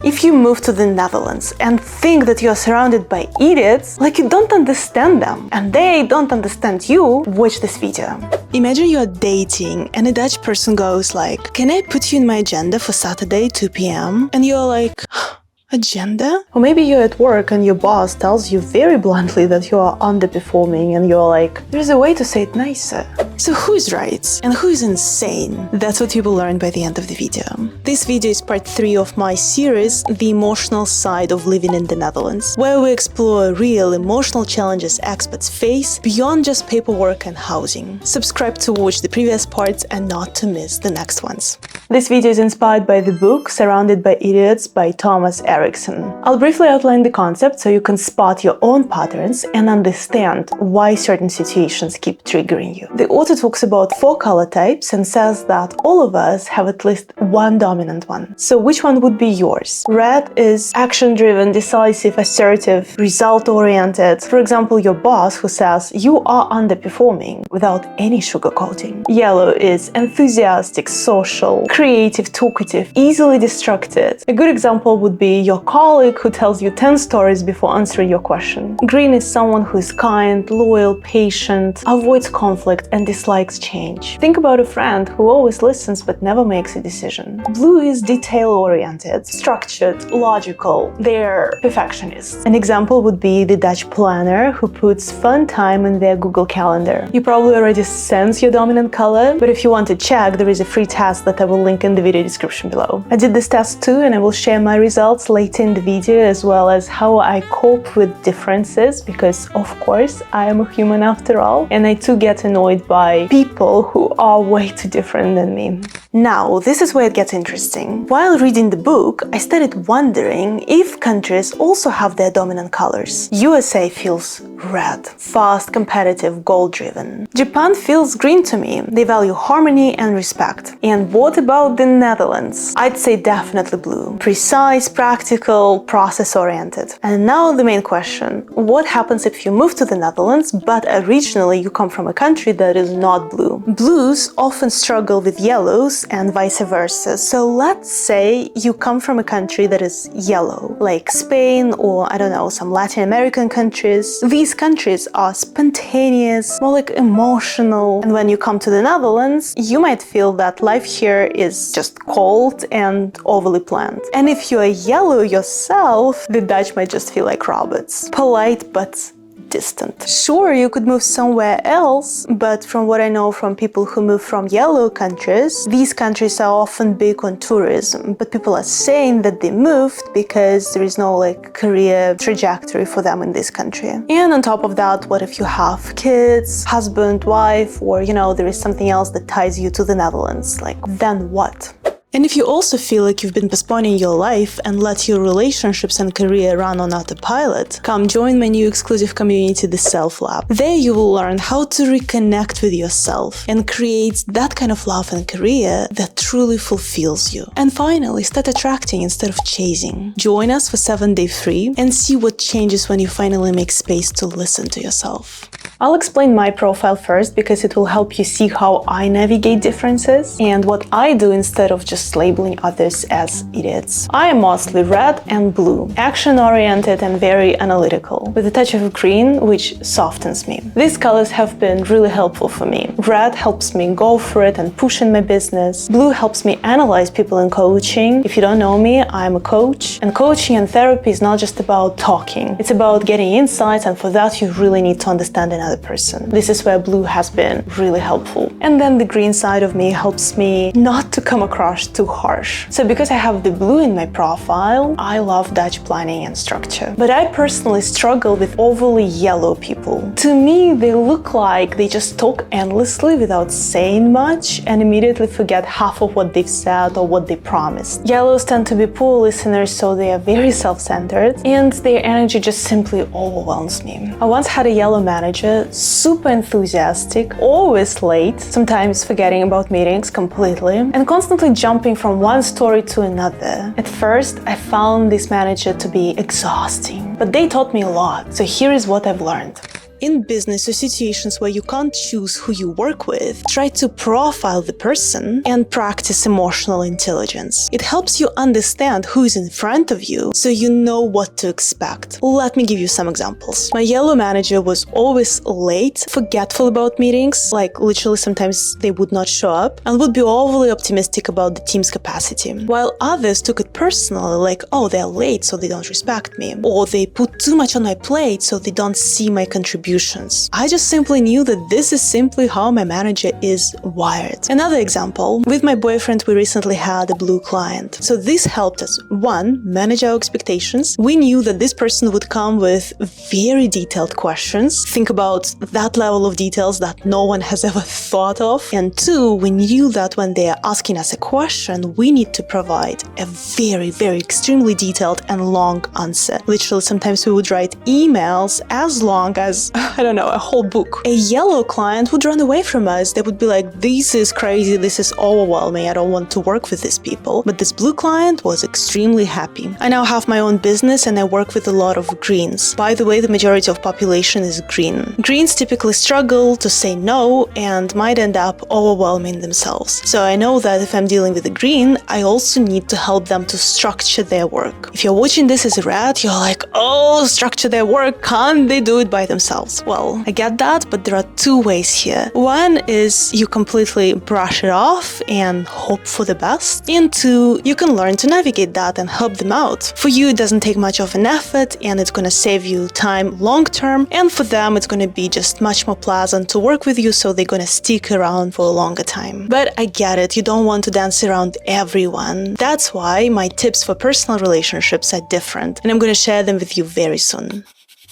If you move to the Netherlands and think that you're surrounded by idiots, like you don't understand them and they don't understand you, watch this video. Imagine you're dating and a Dutch person goes like, "Can I put you in my agenda for Saturday 2 p.m?" And you're like, agenda? Or maybe you're at work and your boss tells you very bluntly that you are underperforming and you're like, there's a way to say it nicer. So who's right and who's insane? That's what you will learn by the end of the video. This video is part 3 of my series, The Emotional Side of Living in the Netherlands, where we explore real emotional challenges expats face beyond just paperwork and housing. Subscribe to watch the previous parts and not to miss the next ones. This video is inspired by the book Surrounded by Idiots by Thomas Erickson. I'll briefly outline the concept so you can spot your own patterns and understand why certain situations keep triggering you. The author talks about 4 color types and says that all of us have at least one dominant one. So which one would be yours? Red is action-driven, decisive, assertive, result-oriented. For example, your boss who says you are underperforming without any sugarcoating. Yellow is enthusiastic, social, creative, talkative, easily distracted. A good example would be your colleague who tells you 10 stories before answering your question. Green is someone who is kind, loyal, patient, avoids conflict and dislikes change. Think about a friend who always listens but never makes a decision. Blue is detail-oriented, structured, logical. They're perfectionists. An example would be the Dutch planner who puts fun time in their Google Calendar. You probably already sense your dominant color, but if you want to check, there is a free test that I will link in the video description below. I did this test too, and I will share my results later in the video, as well as how I cope with differences, because of course I am a human after all, and I too get annoyed by people who are way too different than me. Now, this is where it gets interesting. While reading the book, I started wondering if countries also have their dominant colors. USA feels red, fast, competitive, goal-driven. Japan feels green to me. They value harmony and respect. And what about the Netherlands? I'd say definitely blue. Precise, practical, process-oriented. And now the main question. What happens if you move to the Netherlands, but originally you come from a country that is not blue? Blues often struggle with yellows and vice versa. So let's say you come from a country that is yellow, like Spain or, I don't know, some Latin American countries. These countries are spontaneous, more like emotional. And when you come to the Netherlands, you might feel that life here is just cold and overly planned. And if you are yellow yourself, the Dutch might just feel like robots. Polite, but distant. Sure, you could move somewhere else, but from what I know from people who move from yellow countries, these countries are often big on tourism, but people are saying that they moved because there is no like career trajectory for them in this country. And on top of that, what if you have kids, husband, wife, or there is something else that ties you to the Netherlands? Like, then what? And if you also feel like you've been postponing your life and let your relationships and career run on autopilot, come join my new exclusive community, the Self Lab. There you will learn how to reconnect with yourself and create that kind of love and career that truly fulfills you. And finally, start attracting instead of chasing. Join us for 7 days free and see what changes when you finally make space to listen to yourself. I'll explain my profile first because it will help you see how I navigate differences and what I do instead of just labeling others as idiots. I am mostly red and blue, action-oriented and very analytical, with a touch of green, which softens me. These colors have been really helpful for me. Red helps me go for it and push in my business. Blue helps me analyze people in coaching. If you don't know me, I'm a coach, and coaching and therapy is not just about talking. It's about getting insights, and for that you really need to understand another person. This is where blue has been really helpful. And then the green side of me helps me not to come across too harsh. So because I have the blue in my profile, I love Dutch planning and structure. But I personally struggle with overly yellow people. To me, they look like they just talk endlessly without saying much and immediately forget half of what they've said or what they promised. Yellows tend to be poor listeners, so they are very self-centered, and their energy just simply overwhelms me. I once had a yellow manager, super enthusiastic, always late, sometimes forgetting about meetings completely, and constantly jumping from one story to another. At first, I found this manager to be exhausting, but they taught me a lot. So here is what I've learned. in business or situations where you can't choose who you work with, try to profile the person and practice emotional intelligence. It helps you understand who is in front of you so you know what to expect. Let me give you some examples. My yellow manager was always late, forgetful about meetings, like literally sometimes they would not show up, and would be overly optimistic about the team's capacity. While others took it personally, like, oh, they're late so they don't respect me, or they put too much on my plate so they don't see my contributions. I just simply knew that this is simply how my manager is wired. Another example, with my boyfriend we recently had a blue client. So this helped us, one, manage our expectations. We knew that this person would come with very detailed questions, think about that level of details that no one has ever thought of. And two, we knew that when they are asking us a question, we need to provide a very, very extremely detailed and long answer. Literally, sometimes we would write emails as long as, I don't know, a whole book. A yellow client would run away from us. They would be like, this is crazy, this is overwhelming, I don't want to work with these people. But this blue client was extremely happy. I now have my own business and I work with a lot of greens. By the way, the majority of population is green. Greens typically struggle to say no and might end up overwhelming themselves. So I know that if I'm dealing with a green, I also need to help them to structure their work. If you're watching this as a red, you're like, oh, structure their work, can't they do it by themselves? Well, I get that, but there are two ways here. One is you completely brush it off and hope for the best. And two, you can learn to navigate that and help them out. For you, it doesn't take much of an effort and it's gonna save you time long term. And for them, it's gonna be just much more pleasant to work with you, so they're gonna stick around for a longer time. But I get it, you don't want to dance around everyone. That's why my tips for personal relationships are different, and I'm gonna share them with you very soon.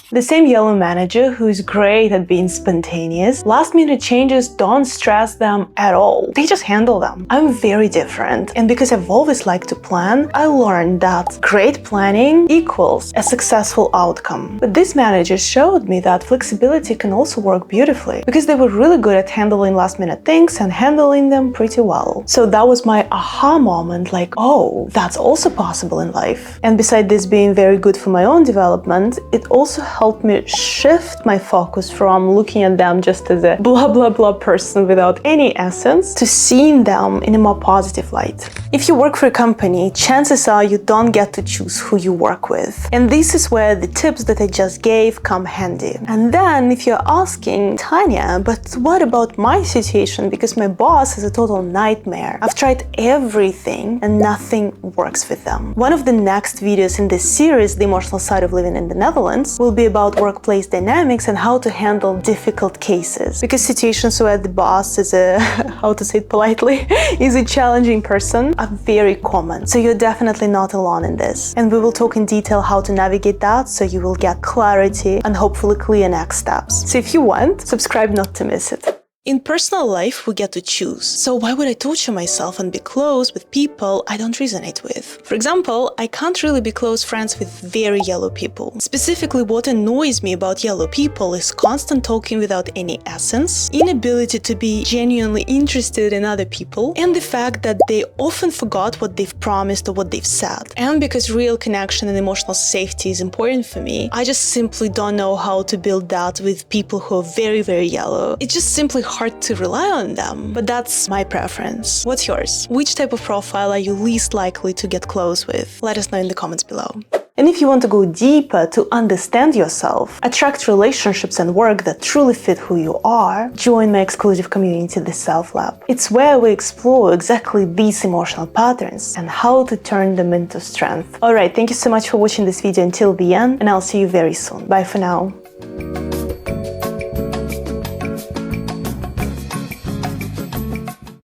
The same yellow manager who is great at being spontaneous, last-minute changes don't stress them at all. They just handle them. I'm very different, and because I've always liked to plan, I learned that great planning equals a successful outcome. But this manager showed me that flexibility can also work beautifully, because they were really good at handling last-minute things and handling them pretty well. So that was my aha moment, like, oh, that's also possible in life. And beside this being very good for my own development, it also helped me shift my focus from looking at them just as a blah blah blah person without any essence to seeing them in a more positive light. If you work for a company, chances are you don't get to choose who you work with. And this is where the tips that I just gave come handy. And then if you're asking, Tanya, but what about my situation? Because my boss is a total nightmare. I've tried everything and nothing works with them. One of the next videos in this series, The Emotional Side of Living in the Netherlands, will be about workplace dynamics and how to handle difficult cases. Because situations where the boss is a, how to say it politely, is a challenging person are very common. So you're definitely not alone in this. And we will talk in detail how to navigate that so you will get clarity and hopefully clear next steps. So if you want, subscribe not to miss it. In personal life, we get to choose. So why would I torture myself and be close with people I don't resonate with? For example, I can't really be close friends with very yellow people. Specifically, what annoys me about yellow people is constant talking without any essence, inability to be genuinely interested in other people, and the fact that they often forgot what they've promised or what they've said. And because real connection and emotional safety is important for me, I just simply don't know how to build that with people who are very, very yellow. It's just simply hard to rely on them, but that's my preference. What's yours? Which type of profile are you least likely to get close with? Let us know in the comments below. And if you want to go deeper to understand yourself, attract relationships and work that truly fit who you are, join my exclusive community, The Self Lab. It's where we explore exactly these emotional patterns and how to turn them into strength. Alright, thank you so much for watching this video until the end, and I'll see you very soon. Bye for now.